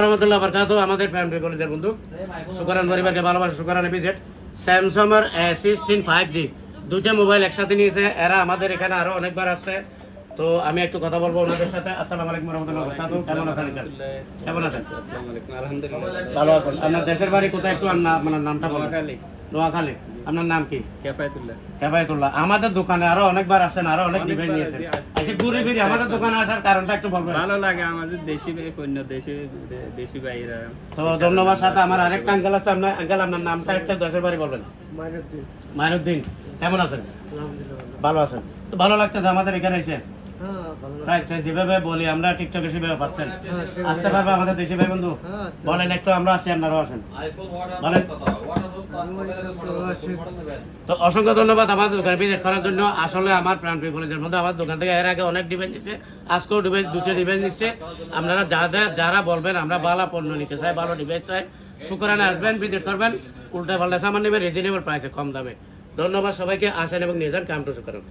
রহমতুল্লাহ বারাকাতুহু। আমাদের ফ্যামিলি কলেজের বন্ধু শুকরান পরিবারকে ভালোবাসা। শুকরান ভিজিট স্যামসাং এর A16 5G দুইটা মোবাইল একসাথে নিয়েছে। এরা আমাদের এখানে আরো অনেকবার আসছে, তো আমি একটু কথা বলবো ওনাদের সাথে। আসসালামু আলাইকুম রহমতুল্লাহ বারাকাতুহু। কেমন আছেন আঙ্কেল? কেমন আছেন? আসসালামু আলাইকুম, আলহামদুলিল্লাহ ভালো আছেন? আপনার দেশের বাড়ি কোথায় একটু আপনার নামটা বলুন। নোয়াখালী। নোয়াখালী। আপনার নাম কি? কেফায়েতুল্লাহ। কেফায়েতুল্লাহ। আমাদের দোকানে আরো অনেকবার আসছেন, আরো অনেক ডিভাইস নিয়েছেন। আচ্ছা, ঘুরে ফিরে আমাদের দোকানে আসার কারণটা একটু বলবেন। ভালো লাগে আমাদের দেশি পণ্য, দেশি বাইরা। তো ধন্যবাদ। সাথে আমার আরেকটা আঙ্কেল আছে। আঙ্কেল আপনার নামটা একটা দেশের বাড়ি বলবেন। মাইনুদ্দিন। কেমন আছেন? ভালো আছেন? তো ভালো লাগতেছে আমাদের এখানে এসে। প্রাইস যেভাবে বলি আমরা টিকটকে সেভাবে পাচ্ছেন। আসতে পারবে আমাদের দেশি ভাই বন্ধু? বলেন একটু, আমরা আসি, আপনারাও আসেন। বলেন। তো অসংখ্য ধন্যবাদ আমাদের দোকানে ভিজিট করার জন্য। আসলে আমার প্রাণপ্রিয় কলেজের মধ্যে আমার দোকান থেকে এর আগে অনেক ডিভাইস নিচ্ছে, আজকেও দুটো ডিভাইস নিচ্ছে। আপনারা যারা বলবেন আমরা ভালো পণ্য নিতে চাই, ভালো ডিভাইস চাই, শুকরানে আসবেন, ভিজিট করবেন, উল্টা পাল্টা সামান নেবেন, রিজনেবল প্রাইসে, কম দামে। ধন্যবাদ সবাইকে। আসেন এবং নিয়ে যান। Come to শুকরান।